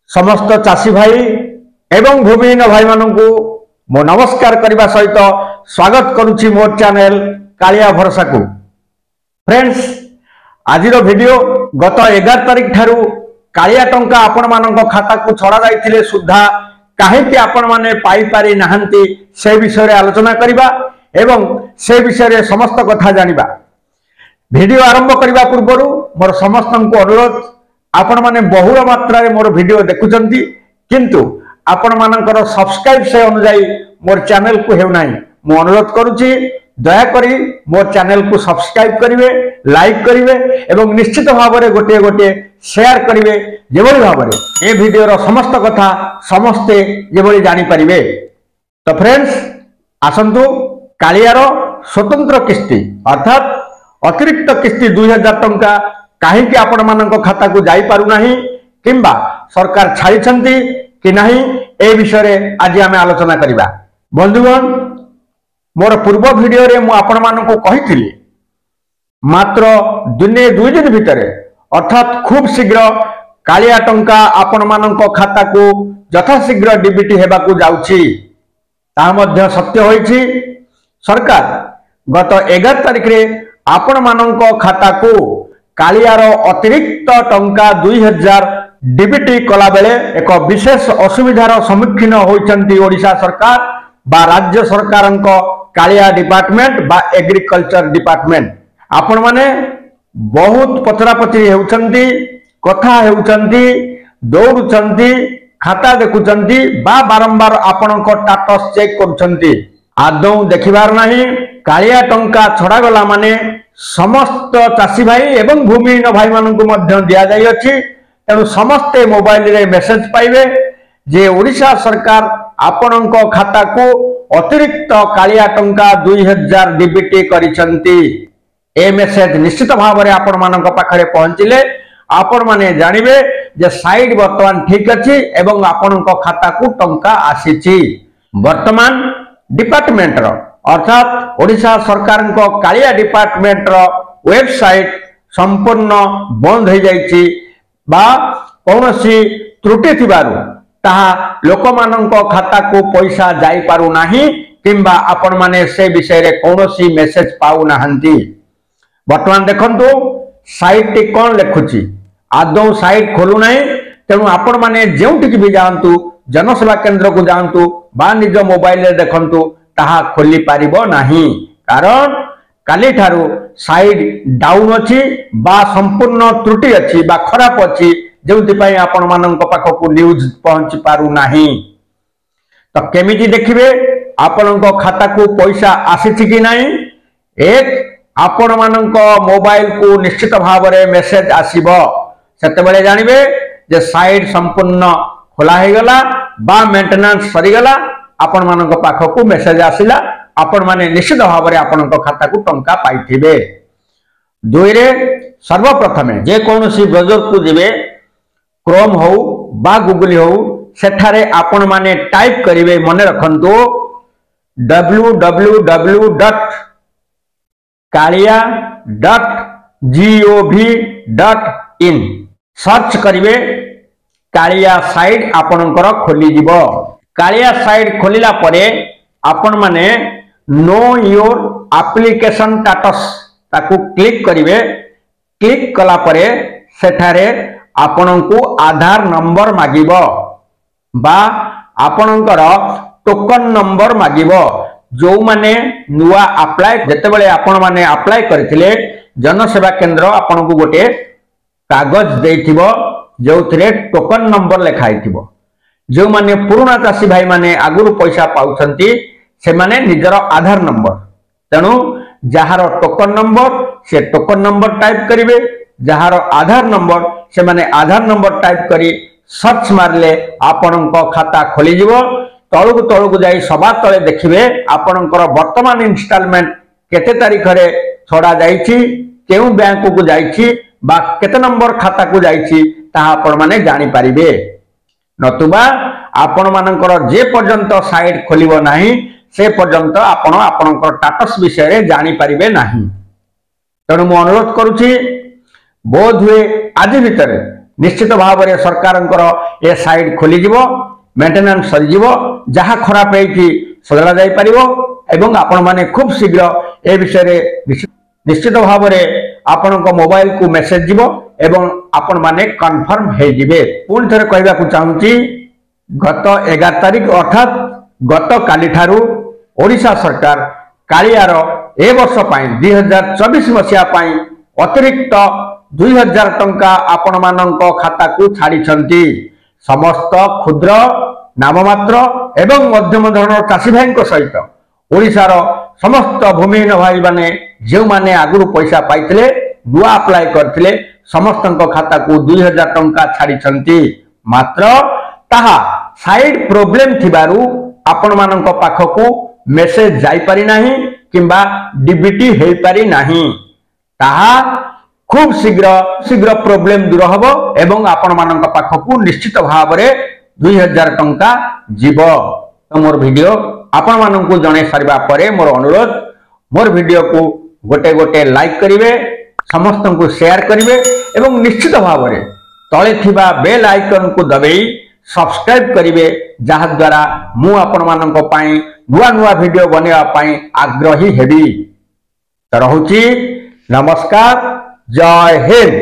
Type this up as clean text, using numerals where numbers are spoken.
समस्त चाषी भाई एवं भूमिहीन भाई मानू मो नमस्कार करने सहित स्वागत करुच्ची मोर चैनल कालिया भरोसा को। फ्रेंड्स आज वीडियो गत 11 तारिख ठारू कालिया टंका आपण मानक खाता को छड़ा जाइथिले सुधा काहेकि आपण माने पाई पारि नाहंती से विषय रे आलोचना करिबा एवं से विषय रे समस्त कथा जानिबा। वीडियो आरंभ करने पूर्व मोर समस्त को अनुरोध आपण माने बहुल मात्रा रे मोर वीडियो देखुचंती किंतु आपण मानकर सब्सक्राइब से अनुजाई मोर चैनल को हेउ नाही मु अनुरोध करूची दया करी मोर चैनल को सब्सक्राइब करिवे, लाइक करिवे एवं निश्चित भाव में गोटे गोटे शेयर करिवे जेबोली भाव में ए वीडियो रो समस्त कथा समस्ते जेबोली जानि परिवे। तो फ्रेंड्स आसंतु कालियारो स्वतंत्र किस्ती अर्थात अतिरिक्त किस्ती 2000 टंका कहीं आपण मानक खाता को जाई पारु नाही किंबा सरकार छाड़ी कि नहीं ए विषय रे आज आम आलोचना करिबा। बंधुगण मोर पूर्व वीडियो रे मु आपण मानक कहिथिली मात्र दिने 2 दिन भितर अर्थात खूब शीघ्र कालिया टंका आपण मानक खाता को यथाशीघ्र डीबीटी हेबा को जाउची ता मध्य सत्य होईची। सरकार गत 11 तारिख रे आपण मानक खाता को कालियार अतिरिक्त टंका 2000 डीबीटी कला बेले एक विशेष असुविधार सम्मुखीन होइचंती ओडिशा सरकार बा राज्य सरकार कालिया डिपार्टमेंट बा एग्रीकल्चर डिपार्टमेंट। आपण माने बहुत पचरा पचरी हेउचंती कथा हेउचंती दौड़ुचंती खाता देखुचंती बा बारंबार आपणक स्टेटस चेक करुचंती आदौ देखिबार नाही। कालिया टंका छड़ा गला माने समस्त चाषी भाई एवं भूमिहीन भाई मानक मध्य दिया जाई अछि। तेणु समस्ते मोबाइल रे मेसेज पाइबे जे ओडिशा सरकार आपणक खाता को अतिरिक्त कालिया टंका 2000 डीबीटी करिसंती। ए मेसेज निश्चित भाव में आपण मानक पाखरे पहुंचिले आपण माने जानिबे जे साइड वर्तमान ठीक अछि एवं आपणक खाता को टंका आसीची। वर्तमान डिपार्टमेंट रो अर्थात ओडिशा सरकार को कालिया डिपार्टमेंट रो वेबसाइट संपूर्ण बंद हो जाइछि बा कौनसी त्रुटि थिबारु ताहा लोक मानक खाता को पैसा जाई पारु नाही किंबा आपण माने से विषय रे कौनसी मेसेज पाउ नाहंती। वर्तमान देखंतु साइट टी कोन लेखुची आदौ साइट खोलु नाही। तेणु आपण माने जेउटिक भी जानतु जनसेवा केंद्र को जानतु बा निज मोबाइल रे देखंतु ताहा खोली पारिबो नाही कारण काली ठारू साइड डाउन अछि बा संपूर्ण त्रुटि अछि बा खराब अछि जेउति पई आपण मानक पाखकु न्यूज पहुंची पारु नाही। तो केमिति देखिबे आपणक खाता को पैसा आसीछि कि नाही। एक आपण मानक मोबाइल को निश्चित भाव में मेसेज आसीबो सेते बेले जानिबे जे साइड संपूर्ण खोला हे गला बा मेंटेनेंस सरी गला आपण मानक पाखकु मेसेज आसिला आपण माने निश्चित भाव में आपणक खाता को टंका पाइथिबे। दुई रे सर्वप्रथमे जे कोनोसी ब्राउजर को जिबे क्रोम हो बा गूगल हो सेठारे आपण माने टाइप करिवे मने रखंतु www.kalia.gov.in सर्च करिवे कालिया साइड आपणकर खोली जिवो। कालिया साइड खोलिला परे आपण माने नो योर एप्लिकेशन स्टेटस ताकू क्लिक करिवे। क्लिक कला परे सेठारे आपणको आधार नंबर मागिबो बा आपणकर टोकन नंबर मागिबो। जो माने नुआ अप्लाई जते बेले आपण माने अप्लाई करथिले जनसेवा केंद्र आपणको गोटे कागज देथिबो जोथिरे टोकन नंबर लेखाइथिबो। जो माने पुराना चाषी भाई माने आगुरु पैसा पाउछंती से माने निजर आधार नंबर तेणु जहार टोकन नंबर से टोकन नंबर टाइप करिवे जहार आधार नंबर से माने आधार नंबर टाइप करी सर्च मारले आपणक खाता खोली जिवो। तळुक तळुक जाई सभा तळे देखिबे आपणकर वर्तमान इंस्टॉलमेंट केते तारिख रे छड़ा जाईची केउ बैंक को जाईची बा केते नंबर खाता को जाईची ताहा आपण माने जानि पारिबे। नतुबा आपण मानकर जे पर्यंत साइट खोलिबो नाही से पर्यंत आपण आपणकर स्टेटस विषय रे जानि पारिबे नाही। तेणु मु अनुरोध करूची बोध हुए आज भितर निश्चित भाव में सरकार ए साइट खोल मेंटेनेंस सरीज जहाँ खराब है सजड़ा जा पार एवं आपण माने खूब शीघ्र ए विषय निश्चित भाव में आपण मोबाइल को मेसेज जीवो एवं आपण माने कन्फर्म हो जिवे। पुणी थे कहवाक चाहूँगी गत 11 तारिख अर्थात गत काली ठारू ओडिशा सरकार कालियार ए वर्ष 2024 मसीहा अतिरिक्त 2000 टंका आपण मानक खाता को छाड़ी समस्त क्षुद्र नाममात्र एवं मध्यम धरण चाषी भाई सहित ओडिशार समस्त भूमिहीन भाई माने जो माने आगुरु पैसा पाइथिले नुआ अप्लाई करथिले समस्त खाता को 2000 टंका छाड़ी मात्र ताहा साइड प्रोब्लेम थिबारु आपण मानक पाखकु मेसेज जाई पारि नाही किंबा डीबीटी हेई पारि नाही ताहा खूब शीघ्र प्रोब्लेम दूर हबो एवं आपण मानक पाखकु निश्चित भाव में 2000 टंका जीव। तो मोर वीडियो आपण मानकु जणे सारिबा परे मोर अनुरोध मोर वीडियो को गोटे गोटे लाइक करिवे समस्त को शेयर करिवे एवं निश्चित भाव में तले थिबा बेल आइकन को दबेई सब्सक्राइब करिवे जहा द्वारा मु आपण मानक पई नुआ नुआ वीडियो बनेवा पई आग्रही हेबी। तो रहुची नमस्कार जय हिंद।